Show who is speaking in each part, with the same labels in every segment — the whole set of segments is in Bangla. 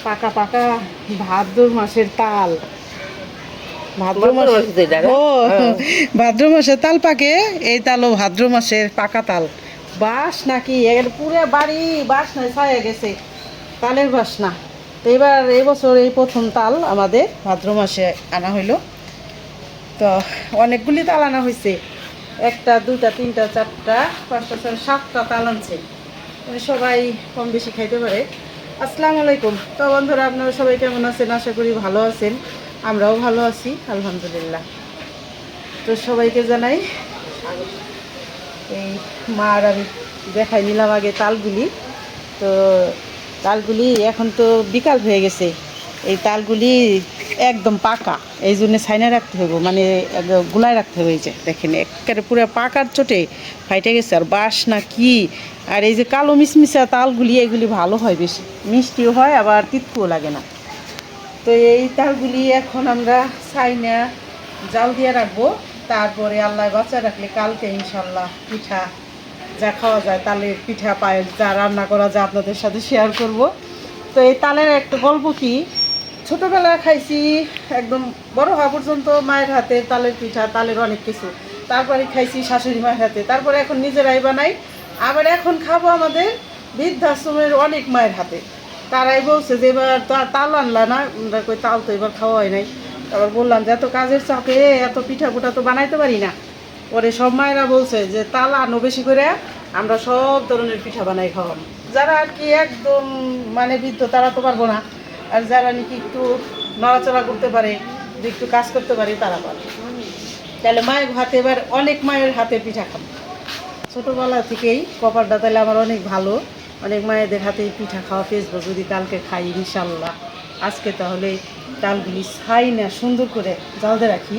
Speaker 1: পাকা পাকা ভাদ্র মাসের তাল। ভাদ্র মাসের তাল পাকে, এই তালও ভাদ্র মাসের পাকা তাল। বাস নাকি এর পুরো বাড়ি বাস নাই ছায়া গেছে, তালের বাস না। তো এবার এবছর এই প্রথম তাল আমাদের ভাদ্র মাসে আনা হইলো। তো অনেকগুলি তাল আনা হয়েছে, 1টা 2টা 3টা 4টা 5টা 6টা 7টা তাল আনছে, মানে সবাই কম বেশি খাইতে পারে। আসসালামু আলাইকুম। তো বন্ধুরা, আপনারা সবাই কেমন আছেন? আশা করি ভালো আছেন, আমরাও ভালো আছি আলহামদুলিল্লাহ। তো সবাইকে জানাই স্বাগত। এই মার আমি দেখাই নিলাম আগে তালগুলি। তো তালগুলি এখন তো বিকাল হয়ে গেছে, এই তালগুলি একদম পাকা, এই জন্য ছাইনা রাখতে হবে, মানে গুলায় রাখতে হবে। এই যে দেখেন একেবারে পুরো পাকার চোটে ফাইটে গেছে, আর বাস না কি। আর এই যে কালো মিশমিশা তালগুলি, এগুলি ভালো হয়, বেশি মিষ্টিও হয়, আবার তিতকুও লাগে না। তো এই তালগুলি এখন আমরা ছাইনা জাল দিয়ে রাখবো, তারপরে আল্লাহ বাঁচা রাখলে কালকে ইনশাল্লাহ পিঠা যা খাওয়া যায়, তালের পিঠা পায়েস যা রান্না করা যায় আপনাদের সাথে শেয়ার করব। তো এই তালের একটা গল্প কি, ছোটোবেলায় খাইছি একদম বড় হওয়া পর্যন্ত মায়ের হাতে তালের পিঠা, তালের অনেক কিছু। তারপরে খাইছি শাশুড়ি মায়ের হাতে, তারপরে এখন নিজেরাই বানাই। আবার এখন খাবো আমাদের বৃদ্ধাশ্রমের অনেক মায়ের হাতে। তারাই বলছে যে এবার তাল আনলা না, আমরা কই তাল তো এবার খাওয়া হয় নাই। তারপর বললাম যে এত কাজের চাপে এত পিঠা পুঠা তো বানাইতে পারি না। পরে সব মায়েরা বলছে যে তাল আনো বেশি করে, আমরা সব ধরনের পিঠা বানাই খাওয়াবো। যারা আর কি একদম মানে বৃদ্ধ তারা তো পারবো না, আর যারা নাকি একটু নড়াচড়া করতে পারে, একটু কাজ করতে পারে, তারা পারে। তাহলে মায়ের হাতে এবার অনেক মায়ের হাতে পিঠা খাবো। ছোটোবেলা থেকেই কপালটা তাহলে আমার অনেক ভালো, অনেক মায়েদের হাতে পিঠা খাওয়া পেয়েছবো যদি কালকে খাই ইনশাল্লাহ। আজকে তাহলে তালগুলি ছাই না সুন্দর করে জালদে রাখি,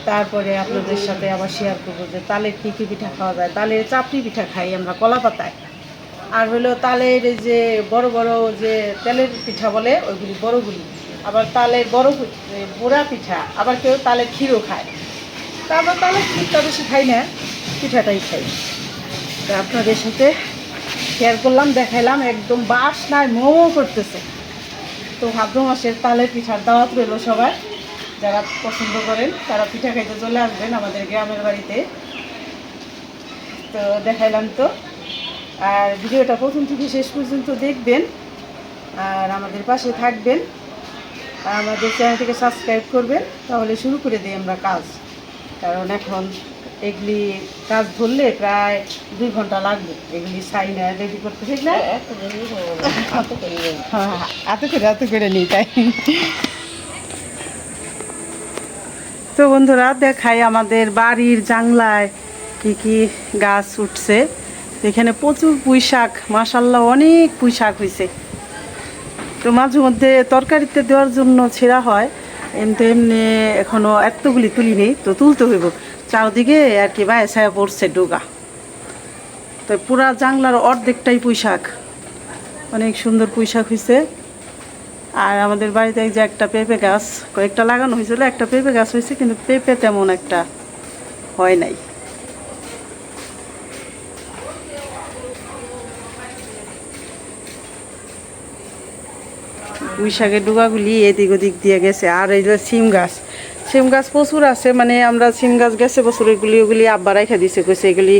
Speaker 1: তারপরে আপনাদের সাথে আবার শেয়ার করবো যে তালের কী কী পিঠা খাওয়া যায়। তালের চাপড়ি পিঠা খাই আমরা কলা পাতায়, আর হলো তালের যে বড় বড় যে তেলের পিঠা বলে ওইগুলি বড়গুলি, আবার তালের বড় পোড়া পিঠা, আবার কেউ তালের ক্ষীরও খায়। তারপর তালের ক্ষীরটা বেশি খাই না, পিঠাটাই খাই। তা আপনাদের সাথে শেয়ার করলাম, দেখাইলাম, একদম বাস নাই মোমো করতেছে। তো ভাদ্র মাসের তালের পিঠার দাওয়াত রইল সবাই, যারা পছন্দ করেন তারা পিঠা খাইতে চলে আসবেন আমাদের গ্রামের বাড়িতে। তো দেখাইলাম তো, আর ভিডিওটা প্রথম থেকে শেষ পর্যন্ত দেখবেন, আর আমাদের পাশে থাকবেন, আর আমাদের চ্যানেলটিকে সাবস্ক্রাইব করবেন। তাহলে শুরু করে দিই আমরা কাজ, কারণ এখন এগুলি কাজ ধরলে প্রায় 2 ঘন্টা লাগবে এগুলি ছাইনা রেডি করতে, ঠিক না? হাতে করে নিই তাই। তো বন্ধুরা, দেখাই আমাদের বাড়ির জাংলায় কি কি গাছ উঠছে। এখানে প্রচুর পুঁই শাক, মাশাল্লাহ অনেক পুঁই শাক হয়েছে। তো মাঝে মধ্যে তরকারিতে দেওয়ার জন্য ছেঁড়া হয়, এমনি এমনি এখনও এতগুলি তুলি নেই, তো তুলতে হইব। চারদিকে আর কি বায়ে ছায়া পড়ছে ডোগা। তো পুরা জাংলার অর্ধেকটাই পুঁই শাক, অনেক সুন্দর পুঁই শাক হয়েছে। আর আমাদের বাড়িতে যে একটা পেঁপে গাছ কয়েকটা লাগানো হয়েছিল, একটা পেঁপে গাছ হয়েছে, কিন্তু পেঁপে তেমন একটা হয় নাই। পুঁই শাকের ডুগাগুলি এদিক ওদিক দিয়ে গেছে। আর এই যে সিম গাছ প্রচুর আছে, মানে আমরা সিম গাছ গেছে বছর ওগুলি আব্বা রাইখা দিছে, কইছে এগুলি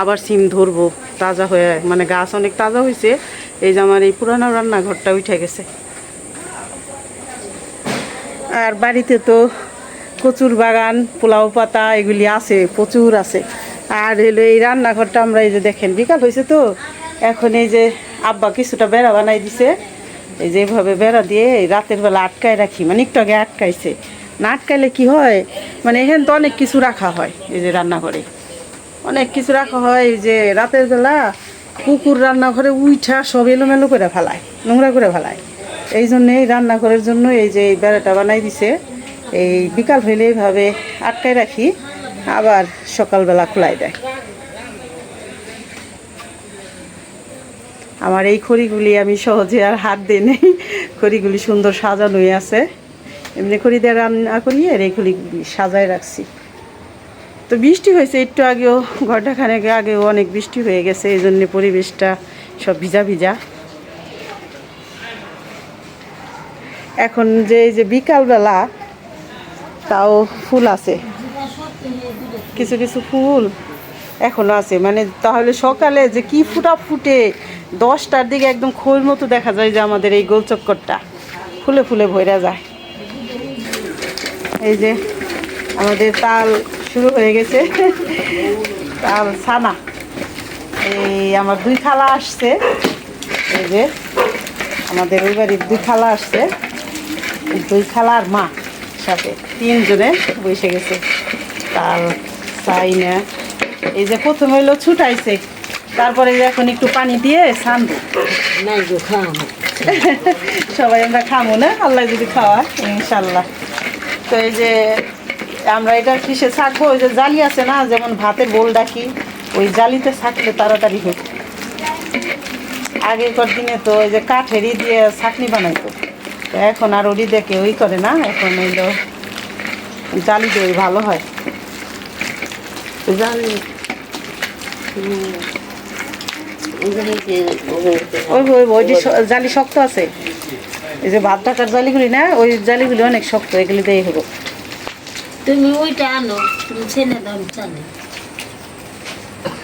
Speaker 1: আবার সিম ধরবো তাজা হয়ে, মানে গাছ অনেক তাজা হয়েছে। এই যে আমার এই পুরানো রান্নাঘরটা উঠে গেছে। আর বাড়িতে তো কচুর বাগান, পোলাও পাতা এগুলি আছে, প্রচুর আছে। আর হলো এই রান্নাঘরটা আমরা এই যে দেখেন বিকাল হয়েছে তো, এখন এই যে আব্বা কিছুটা বেড়া বানাই দিছে, এই যে এইভাবে বেড়া দিয়ে রাতের বেলা আটকায় রাখি, মানে একটু আগে আটকাইছে। না আটকাইলে কি হয়, মানে এখানে তো অনেক কিছু রাখা হয়, এই যে রান্নাঘরে অনেক কিছু রাখা হয়। এই যে রাতের বেলা কুকুর রান্নাঘরে উইঠা সব এলোমেলো করে ফেলায়, নোংরা করে ফেলায়। এই জন্যে রান্নাঘরের জন্য এই যে এই বেড়াটা বানাই দিছে। এই বিকাল হইলে এইভাবে আটকায় রাখি, আবার সকালবেলা খোলাই দেয়। আমার এই খড়িগুলি আমি সহজে আর হাত দিই নেই, খড়িগুলি সুন্দর সাজানোই আছে, এমনি খড়ি দিয়ে রান্না করি, আর এই খড়িগুলি সাজায় রাখছি। তো বৃষ্টি হয়েছে একটু আগেও, ঘন্টাখানেক আগেও অনেক বৃষ্টি হয়ে গেছে, এই জন্যে পরিবেশটা সব ভিজা ভিজা। এখন যে এই যে বিকালবেলা তাও ফুল আছে, কিছু কিছু ফুল এখনো আছে, মানে তাহলে সকালে যে কি ফুটা ফুটে 10টার দিকে একদম খোল মতো দেখা যায় যে আমাদের এই গোল চক্করটা ফুলে ফুলে ভরে যায়। এই যে আমাদের তাল শুরু হয়ে গেছে, তাল ছানা। এই আমার 2 খালা আসছে, এই যে আমাদের ওই বাড়ির 2 খালা আসছে, 2 খালার মা সাথে 3 জনে বসে গেছে তাল চাই না। এই যে প্রথমে হইলো ছুটাইছে, তারপরে এখন একটু পানি দিয়ে ছানবো, সবাই আমরা খাবো না, আল্লাহ যদি খাওয়া ইনশাল্লাহ। তো এই যে আমরা এটা কিসে ছাকবো, ওই যে জালি আছে না, যেমন ভাতের বোল ডাকি, ওই জালিতে ছাকলে তাড়াতাড়ি হয়। আগেকার দিনে তো ওই যে কাঠেরই দিয়ে ছাকনি বানাইতো, তো এখন আর ওরি দেখে ওই করে না, এখন হইলো জালি দিয়ে ভালো হয়। জালি ওই জালি শক্ত আছে, এই যে ভাত টাকার জালিগুলি না, ওই জালিগুলি অনেক শক্ত, এগুলি দিয়ে হবো।
Speaker 2: তুমি ওইটা আনো, তুমি ছেনে দাও চালে।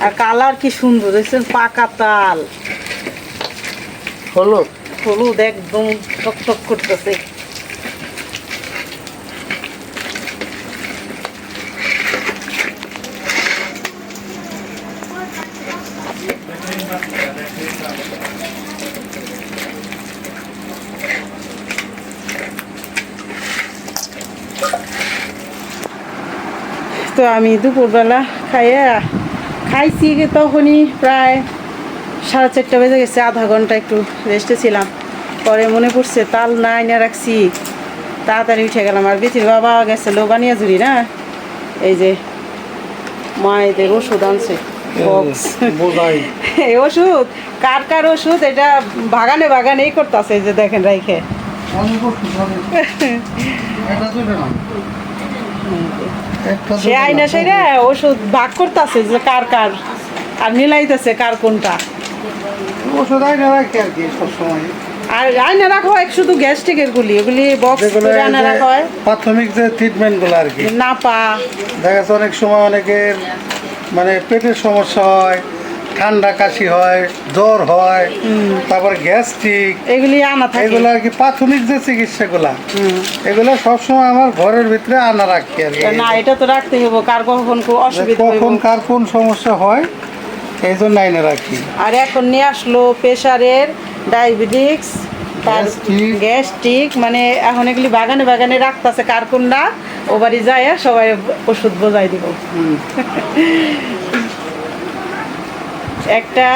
Speaker 1: আর কালার কি সুন্দর দেখছেন, পাকা তাল, হলুদ হলুদ একদম টকটক করতেছে। তো আমি দুপুরবেলা খাইছি তখনই প্রায় 4:30 বেজে গেছে, আধা ঘন্টা একটু রেস্টে ছিলাম। পরে মনে পড়ছে তাল না এনে রাখছি, তাড়াতাড়ি উঠে গেলাম। আর বেশির বাবা গেছে লোবানিয়া জুড়ি না, এই যে মায়েদের ওষুধ আনছে বক্স, এই ওষুধ কার কার ওষুধ, এটা বাগানে বাগানেই করতেছে, যে দেখেন রাইখে সে আইনা সেরে ওষুধ ভাগ করতেছে যে কার কার, আর মিলাইতেছে কার কোনটা
Speaker 3: ওষুধ আইনা রাখি আর কি সবসময়।
Speaker 1: আর আইনা রাখা হয় শুধু গ্যাস্ট্রিকের গুলি, ওগুলি বক্স করে আনা রাখা হয়,
Speaker 3: প্রাথমিক যে ট্রিটমেন্টগুলো আর কি।
Speaker 1: না পা
Speaker 3: দেখা যাচ্ছে অনেক সময় অনেকের মানে পেটের সমস্যা হয়, ঠান্ডা কাশি হয়, জ্বর হয়, তারপর গ্যাস্ট্রিক,
Speaker 1: এগুলি আনা থাকে,
Speaker 3: এগুলো আর কি প্রাথমিক যে চিকিৎসাগুলা, এগুলো সবসময় আমার ঘরের ভিতরে আনা রাখি আর কি।
Speaker 1: না এটা তো রাখতে হবে, কার কখন অসুবিধা
Speaker 3: কখন কার কোন সমস্যা হয় এই জন্য আইনে রাখি।
Speaker 1: আর এখন নিয়ে আসলো প্রেশারের, ডায়াবেটিক্স, তার গ্যাস্ট্রিক, মানে এখন এগুলি বাগানে বাগানে রাখতেছে, কার কোনটা ও বাড়ি যায় সবাই ওষুধ বোঝাই দিব। একটা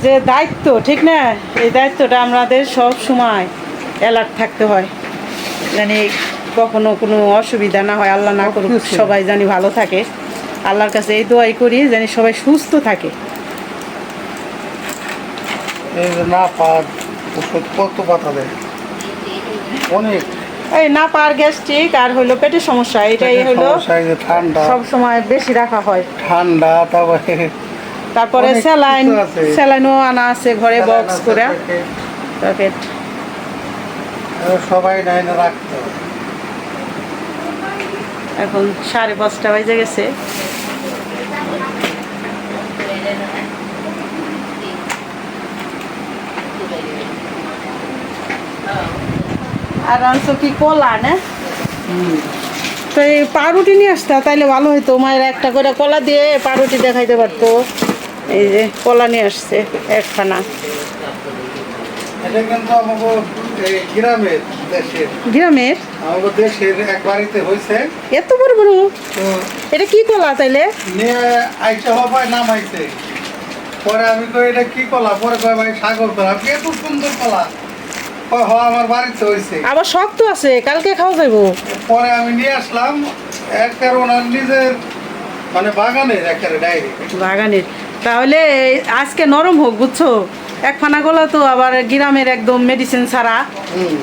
Speaker 1: যে দায়িত্ব, ঠিক না, এই দায়িত্বটা আমাদের সব সময় অ্যালার্ট থাকতে হয়, জানি কখনো কোনো অসুবিধা না হয়, আল্লাহ না করুক, সবাই জানি ভালো থাকে। আল্লাহর কাছে এই দোয়াই করি জানি সবাই সুস্থ থাকে।
Speaker 3: এই যে না পার ওষুধ কত পাতা দেয় অনেক,
Speaker 1: এই না পার গ্যাস্ট্রিক আর হইলো পেটের সমস্যা, এটাই হইলো
Speaker 3: ঠান্ডা
Speaker 1: সব সময় বেশি রাখা হয়,
Speaker 3: ঠান্ডা,
Speaker 1: তারপরে স্যালাইনও আনা আছে ঘরে বক্স করে প্যাকেট,
Speaker 3: সবাই নাই না রাখতে।
Speaker 1: এখন 5:30 বাজে গেছে। আর আনছো কি কলা না, তো এই পাউরুটি নিয়ে আসতা তাইলে ভালো হইতো, মায়ের একটা করে কলা দিয়ে পাউরুটি দেখাইতে পারতো। এই যে কলা নিয়ে আসছে একখানা,
Speaker 3: এটা কিন্তু আমাদের গ্রামের
Speaker 1: গ্রামের
Speaker 3: আমাদের দেশের এক বাড়িতে হয়েছে
Speaker 1: এত বড় বড়।
Speaker 3: তো
Speaker 1: এটা কি কলা তাইলে?
Speaker 3: নিয়ে আইসা হবাই নামাইছে, পরে আমি কই এটা কি কলা, পরে কয় ভাই সাগর কলা, এত সুন্দর কলা, কয় হ আমার বাড়িতে হয়েছে,
Speaker 1: আবার শক্ত আছে, কালকে খাওয়া যাবো।
Speaker 3: পরে আমি নিয়ে আসলাম একের ওনার নিজের মানে বাগানের একেবারে ডাইরেক্ট
Speaker 1: বাগানের, তাহলে আজকে নরম হোক বুঝছো, এক ফানা কলা তো আবার গ্রামের একদম মেডিসিন ছাড়া।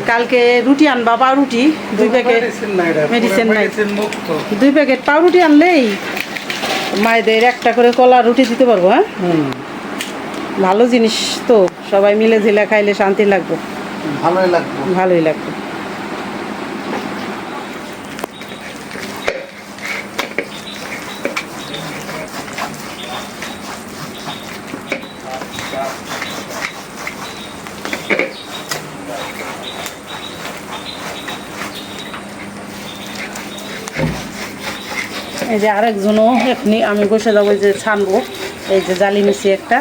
Speaker 1: কালকে রুটি আনবা, পাউরুটি 2 প্যাকেট, মেডিসিন নাই, 2 প্যাকেট পাউরুটি আনলেই মায়েদের একটা করে কলা রুটি দিতে পারবো। হ্যাঁ ভালো জিনিস তো, সবাই মিলে ঝিলে খাইলে শান্তি লাগবে,
Speaker 3: ভালোই লাগবে।
Speaker 1: ভালোই লাগবে। এই যে আরেকজনও এখনই আমি বসে যাবো, এই যে ছানবো। এই যে জালি নিছি একটা,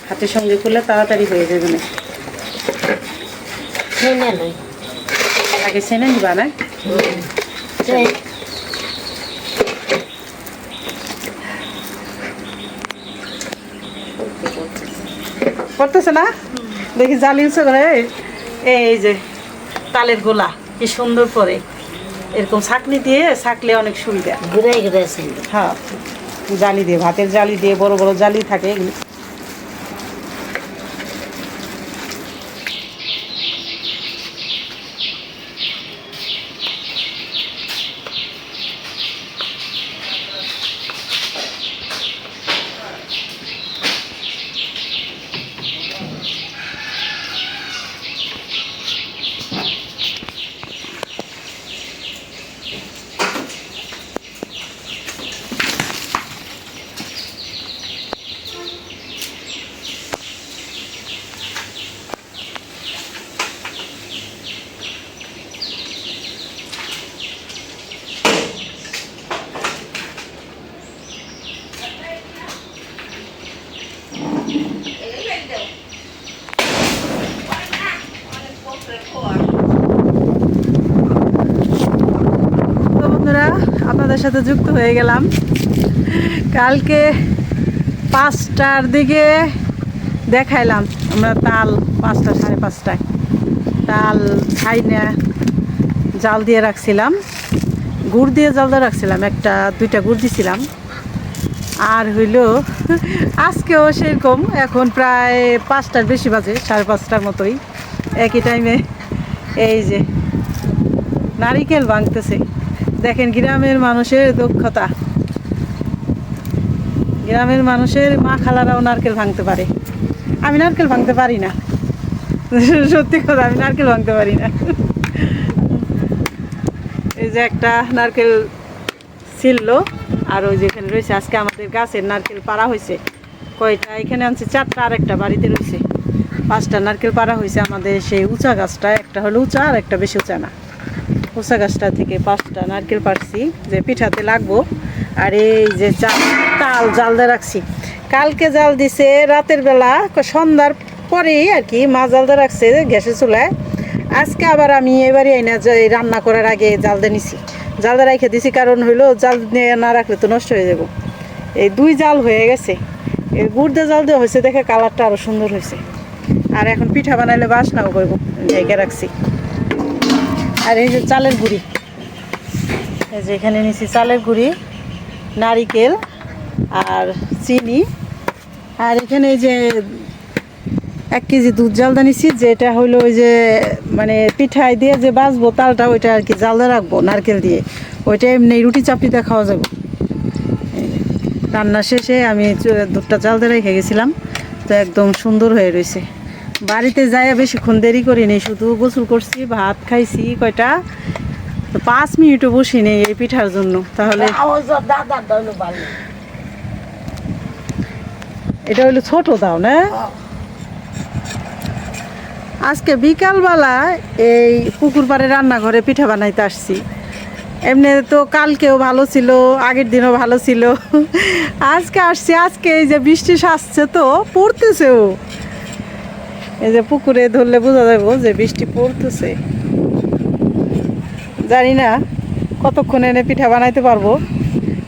Speaker 1: হাতের সঙ্গে খুলে তাড়াতাড়ি হয়ে যাবে না।
Speaker 2: ছেনে লই
Speaker 1: আগে ছেনে নিবা না? করতেছে না? দেখি জালি উঁচু করে। এই যে তালের গোলা কি সুন্দর করে এরকম ছাঁকনি দিয়ে ছাঁকলে অনেক সুবিধা।
Speaker 2: ঘুরাই ঘুরাই ছিল।
Speaker 1: হ্যাঁ, জালি দিয়ে, ভাতের জালি দিয়ে, বড় বড় জালি থাকে এগুলি। তো বন্ধুরা, আপনাদের সাথে যুক্ত হয়ে গেলাম। কালকে 5টার দিকে দেখাইলাম আমরা তাল, 5টা 5:30টায় তাল খাই না, জাল দিয়ে রাখছিলাম, গুড় দিয়ে জাল দিয়ে রাখছিলাম, 1-2টা গুড় দিছিলাম। আর হইল আজকেও সেরকম, এখন প্রায় 5টার বেশি বাজে, 5:30টার মতোই। একই টাইমে এই যে নারিকেল ভাঙতেছে। দেখেন গ্রামের মানুষের দক্ষতা, গ্রামের মানুষের মা খালারাও নারকেল ভাঙতে পারে। আমি নারকেল ভাঙতে পারি না, সত্যি কথা, আমি নারকেল ভাঙতে পারি না। এই যে একটা নারকেল ছিল, আর ওই যেখানে রয়েছে, আজকে আমাদের গাছের নারকেল পাড়া হয়েছে। কয়টা এখানে আনছে, 4টা, আর একটা বাড়িতে রয়েছে। 5টা নারকেল পাড়া হয়েছে আমাদের সেই উঁচা গাছটা। একটা হলো উঁচা, আর একটা বেশি উঁচা না। উঁচা গাছটা থেকে 5টা নারকেল পাড়ছি, যে পিঠাতে লাগবো। আর এই যে তাল জাল দিয়ে রাখছি, কালকে জাল দিছে রাতের বেলা, সন্ধ্যার পরেই আর কি মা জাল দিয়ে রাখছে গ্যাসের চুলায়। আজকে আবার আমি এবারে আইনা রান্না করার আগে জাল দিয়ে নিছি, জাল দিয়ে রেখে দিছি। কারণ হইলো জাল দিয়ে না রাখলে তো নষ্ট হয়ে যাব। এই 2 জাল হয়ে গেছে, এই গুড় দিয়ে জাল দেওয়া হয়েছে দেখে কালারটা আরও সুন্দর হয়েছে। আর এখন পিঠা বানাইলে বাসনাও করবো, জায়গা রাখছি। আর এই যে চালের গুঁড়ি, এই যে এখানে নিছি চালের গুঁড়ি, নারিকেল আর চিনি। আর এখানে এই যে 1 কেজি দুধ জালদা নিছি, যেটা হইলো ওই যে মানে পিঠায় দিয়ে যে বাজবো তালটা, ওইটা আর কি জালদা রাখবো নারকেল দিয়ে। ওইটা এমনি রুটি চাপড়িতে খাওয়া যাবে। রান্না শেষে আমি দুধটা জালদা রেখে গেছিলাম, তো একদম সুন্দর হয়ে রয়েছে। বাড়িতে যাই বেশিক্ষণ দেরি করিনি, শুধু গোসল করছি, ভাত খাইছি, কয়টা 5 মিনিটও বসি নেই এই পিঠার জন্য। তাহলে এটা হইলো ছোট দাও না। আজকে বিকালবেলা এই পুকুর পাড়ে রান্নাঘরে পিঠা বানাইতে আসছি। এমনি তো কালকেও ভালো ছিল, আগের দিনও ভালো ছিল, আজকে আসছি। আজকে এই যে বৃষ্টি আসছে, তো পড়তেছেও। এই যে পুকুরে ধরলে বোঝা যাবো যে বৃষ্টি পড়তেছে। জানি না কতক্ষণ এনে পিঠা বানাইতে পারবো,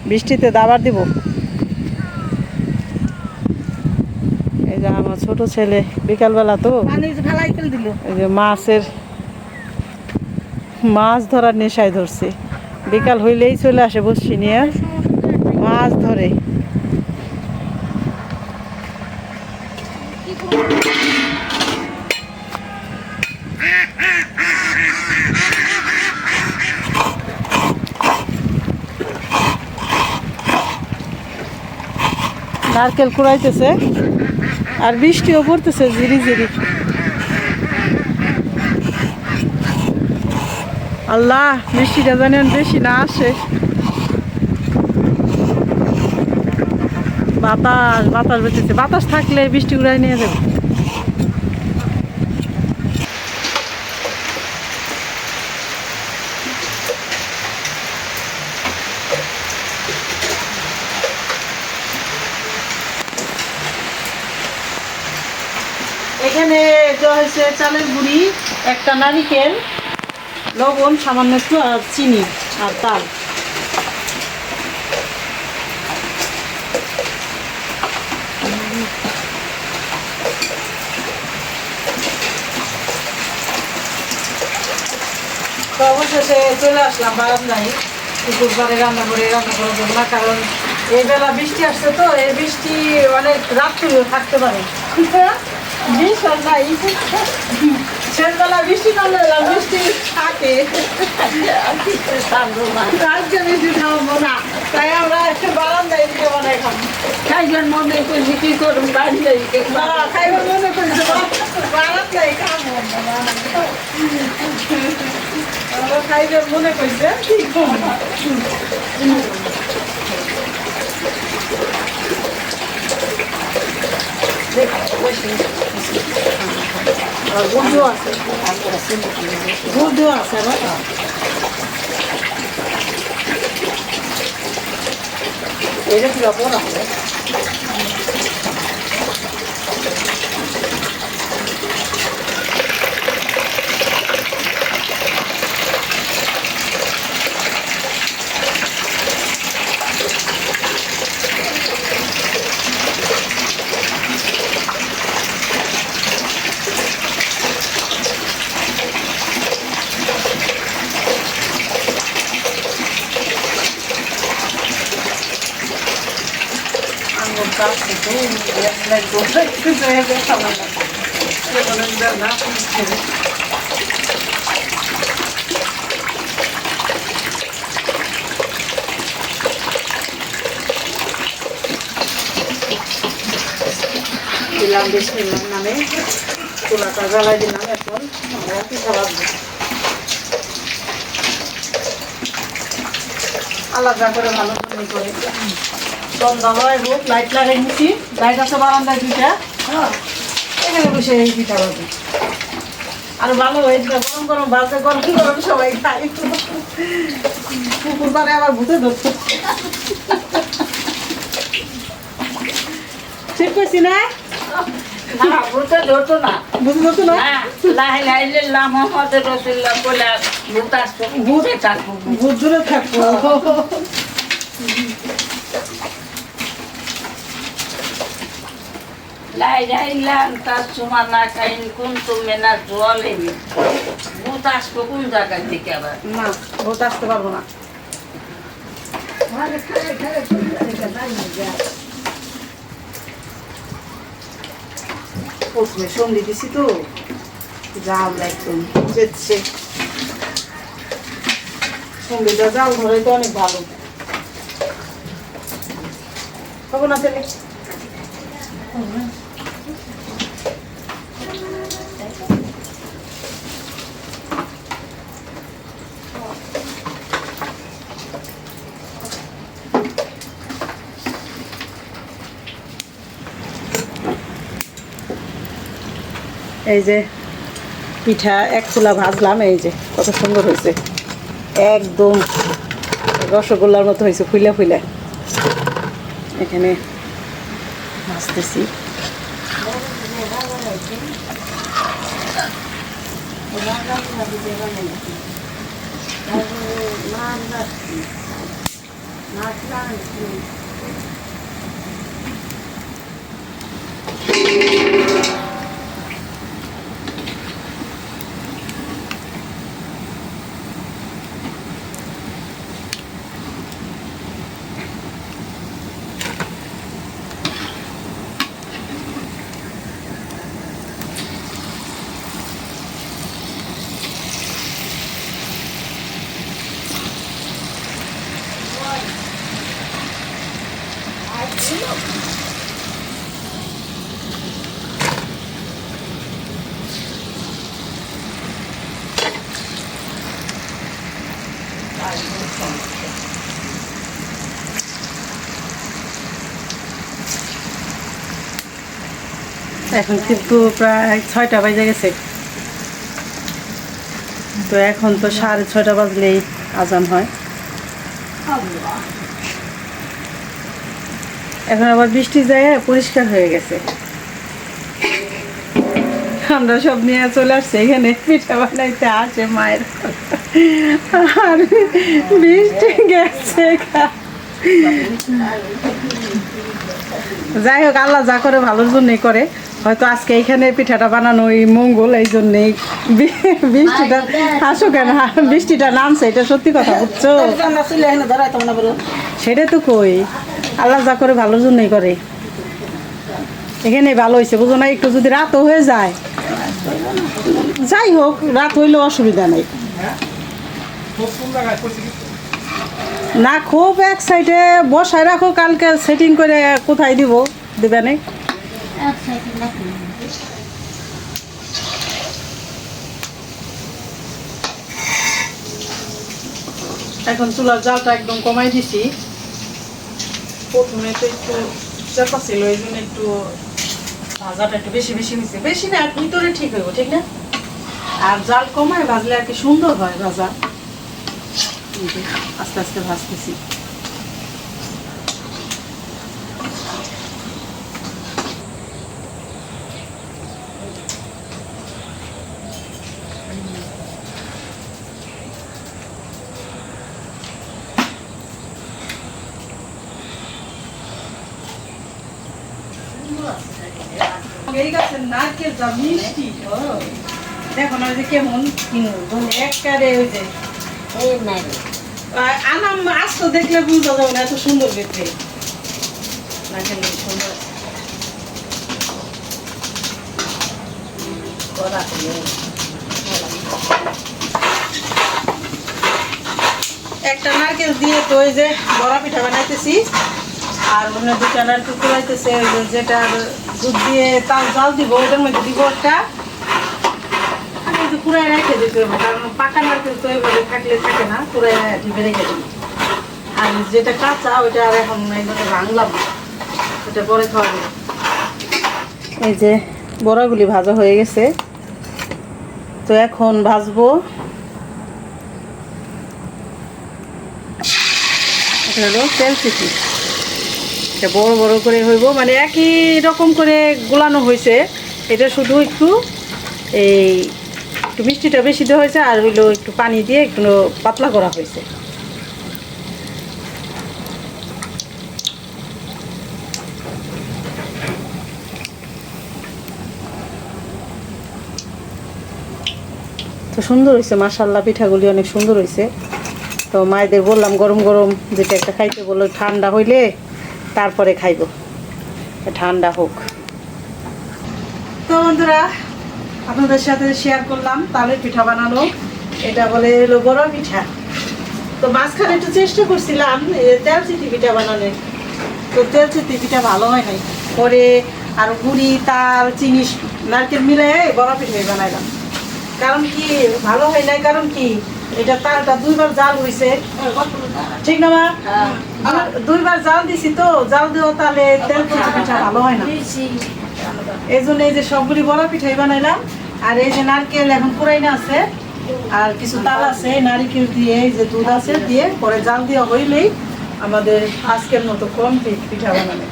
Speaker 1: বৃষ্টিতে দাবার দিব। এই যে আমার ছোট ছেলে বিকালবেলা তো এই যে মাছ ধরার নেশায় ধরছে। বিকাল হইলেই চলে আসে বসি নিয়ে মাছ ধরে। নারকেল কুড়াইতেছে। আর বৃষ্টিও পড়তেছে ঝিরি ঝিরি। আল্লাহ, বৃষ্টিটা যেন বেশি না আসে। বাতাস বাতাস বেঁচেছে, বাতাস থাকলে বৃষ্টি উড়াই নিয়ে যাবে। এখানে দেওয়া হয়েছে চালের গুঁড়ি, একটা নারিকেল, লবণ, সামান্য একটু আর চিনি আর তাল। তো অবশেষে চলে আসলাম বারান্দায়, পুকুর পাড়ে রান্না করার জন্য। কারণ এই বেলা বৃষ্টি আসছে, তো এই বৃষ্টি অনেক রাত্রিও থাকতে পারে। শেষবেলা বৃষ্টি নামলে বৃষ্টি থাকে, আজকে বৃষ্টি থামবো না, তাই আমরা একটু বারান্দায় দিকে বানাই খাবো।
Speaker 2: খাইবার মনে করছি কি করুন বাড়ি
Speaker 1: খাইবার মনে করছে বারান্দায় খাবো, খাইবার মনে করছে ঠিক করবো। গুড় আছে, গুড় আছে আবার। এটা কি অপর আছে? দিলাম বিসমিল্লাহর নামে, চুলাটা জ্বালাই দিলাম। এখন আমরা পিঠা ভাজবো আলাদা করে, ভালো করে সন্ধ্যা হয়, রোদ লাইট লাগাই নিচ্ছি, লাইট আছে বারান্দায় দুইটা, এখানে বসে এই পিঠা ভাজি। আর ভালো হয়েছে, গরম গরম ভাজতে, গরম গরম সবাই খাই। পুকুর পাড়ে আবার ভূতে ধরতো, ঠিক করছি না?
Speaker 2: ভূতে ধরতো না,
Speaker 1: বুঝতে ধরতো না,
Speaker 2: লাহে লাহে মোহাম্মদের রসুল্লাহ বলে ভূত আসতো, ভূতে থাকবো,
Speaker 1: ভূত দূরে থাকবো।
Speaker 2: লাই লাইলাম তার সময় না খাইন কোন তুমি না জলে ভূত আসবো কোন জায়গায় থেকে আবার।
Speaker 1: না, ভূত আসতে পারবো না। প্রথমে সন্ধি দিছি তো, জাল একদম যেচ্ছে, সন্ধিটা জাল ধরে তো অনেক ভালো হবে না ছেলে। এই যে পিঠা এক চুলা ভাজলাম, এই যে কত সুন্দর হয়েছে, একদম রসগোল্লার মতো হয়েছে, ফুলে ফুলে। এখানে ভাজতেছি, এখন কিন্তু প্রায় 6টা বাজে গেছে। তো এখন তো 6:30 বাজলেই আজান হয়। এখন আবার বৃষ্টি যায় পরিষ্কার হয়ে গেছে। আমরা সব নিয়ে চলে আসছি এখানে পিঠা বানাইতে আসে মায়ের, আর বৃষ্টি গেছে। যাই হোক, আল্লাহ যা করে ভালোর জন্যই করে। হয়তো আজকে এখানে পিঠাটা বানানো ওই মঙ্গল, এই জন্যেই বৃষ্টিটা আসুক কেন, বৃষ্টিটা নামছে, এটা সত্যি কথা, বুঝছো? সেটা তো কই, আল্লাহ যা করে ভালোর জন্যই করে। এখানে ভালো হয়েছে, বুঝো না? একটু যদি রাতও হয়ে যায়, যাই হোক, রাত হইলেও অসুবিধা নেই। না, খুব এক সাইডে বসায় রাখো, কালকে সেটিং করে কোথায় দিব, দেবে না? এখন চুলার জালটা একদম কমাই দিছি। প্রথমে তো একটু চাপা ছিল, এই জন্য একটু ভাজাটা একটু বেশি বেশি নিচ্ছে, বেশি না, ভিতরে ঠিক হইব, ঠিক না? আর জাল কমায় ভাজলে আর কি সুন্দর হয় ভাজা। আস্তে আস্তে ভাজতেছি। এই গাছের নারকেল যা মিষ্টি, দেখো না যে কেমন একবারে ওই যে আনাম আস্ত দেখলে বুঝা যাবে না, এত সুন্দর দেখতে নারকেল, সুন্দর। একটা নারকেল দিয়ে তো ওই যে বড়া পিঠা বানাইতেছি, আর অন্য দুটা নারকেল কুড়াইতেছে, যেটা দুধ দিয়ে তাল জাল দিব, ওটার মধ্যে দিব একটা কুড়াই রেখে দিতে হবে, কারণ পাকা নারকেল তো এভাবে থাকলে থাকে না, কুড়াই ঢিপে রেখে দেবো। আর যেটা কাঁচা ওইটা আর এখন এইভাবে ভাঙলাম, ওটা পরে খাওয়া যাবে। এই যে বড়াগুলি ভাজা হয়ে গেছে, তো এখন ভাজবো। এটা হলো তেল চিঠি, এটা বড় বড় করে হইব, মানে একই রকম করে গোলানো হয়েছে। এটা শুধু একটু এই একটু মিষ্টিটা বেশি দেওয়া হয়েছে, আর হইলো একটু পানি দিয়ে একটু পাতলা করা হয়েছে। তো সুন্দর হয়েছে মাশাআল্লাহ, পিঠাগুলি অনেক সুন্দর হয়েছে। তো মায়েদের বললাম গরম গরম যেটা একটা খাইতে, বললো ঠান্ডা হইলে তারপরে খাইব, ঠান্ডা হোক। তো বন্ধুরা, আপনাদের সাথে শেয়ার করলাম তালের পিঠা বানানো, এটা বলে হলো বড় পিঠা। তো মাঝখানে একটু চেষ্টা করছিলাম তেল চিঠি পিঠা বানানোর, তো তেল চিঠি পিঠা ভালো হয় নাই, পরে আর গুড়ি তাল চিনি নারকেল মিলে বড় পিঠাই বানাইলাম। কারণ কি ভালো হয় নাই, কারণ কি এটা তালটা 2বার জাল হয়েছে, ঠিক না মা? 2বার জাল দিছি, তো জাল দেওয়া তালে তেল চিঠি পিঠা ভালো হয় না। এই জন্য এই যে সবগুলি বড় পিঠাই বানাইলাম। আর এই যে নারকেল এখন পুরাইনা আছে, আর কিছু তাল আছে, নারকেল দিয়ে এই যে দুধ আছে দিয়ে পরে জাল দেওয়া হইলেই আমাদের আজকের মতো কমপ্লিট পিঠা বানানো।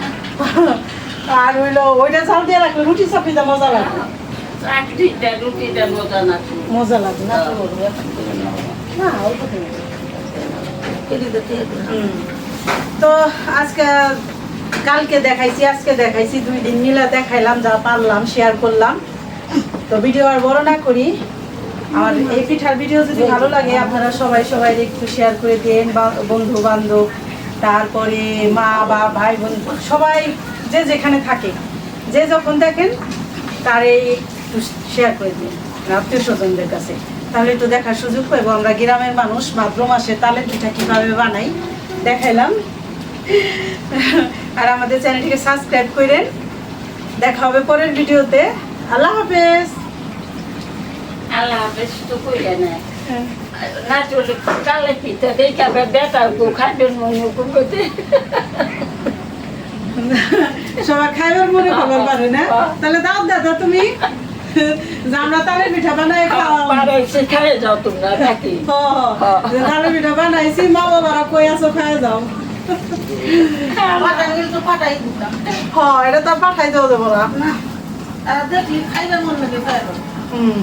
Speaker 1: আর হইলো ওইটা জাল দিয়ে রাখলে রুটি চাপিটা মজা লাগবে, মজা লাগবে না? না, অল্প তো আজকে কালকে দেখাইছি, আজকে দেখাইছি, 2 দিন মিলে দেখাইলাম, যা পারলাম শেয়ার করলাম। তো ভিডিও আর বড় না করি, আমার এই পিঠার ভিডিও যদি ভালো লাগে আপনারা সবাই সবাই একটু শেয়ার করে দেন, বন্ধু বান্ধব, তারপরে মা বা ভাই বোন সবাই যে যেখানে থাকে, যে যখন দেখেন তারে একটু শেয়ার করে দিন আত্মীয় স্বজনদের কাছে, তাহলে একটু দেখার সুযোগ পাবো। আমরা গ্রামের মানুষ, ভাদ্র মাসে তালের পিঠা কীভাবে বানাই দেখাইলাম। আর আমাদের চ্যানেলটিকে সাবস্ক্রাইব করেন। দেখা হবে পরের ভিডিওতে। আল্লাহ হাফেজ।
Speaker 2: আল্লাহ হাফেজ তো কইলে না, না চলে তালে পিঠা দেখে বেটা খাইবেন মনে করতে।
Speaker 1: সবাই খাইবার মনে খবর পারে না তাহলে দাও দাদা তুমি যে আমরা তালের পিঠা বানাই খাওয়া
Speaker 2: বাড়াইছে খাইয়ে যাও তোমরা নাকি
Speaker 1: তালের পিঠা বানাইছি মা বাবারা কই আছো খাই যাও
Speaker 2: পাঠাই কিন্তু পাঠাই দিতাম
Speaker 1: হ্যাঁ এটা তো পাঠাই দেওয়া যাবো না
Speaker 2: না দেখি খাইবার মন লাগে খাইবার
Speaker 1: হুম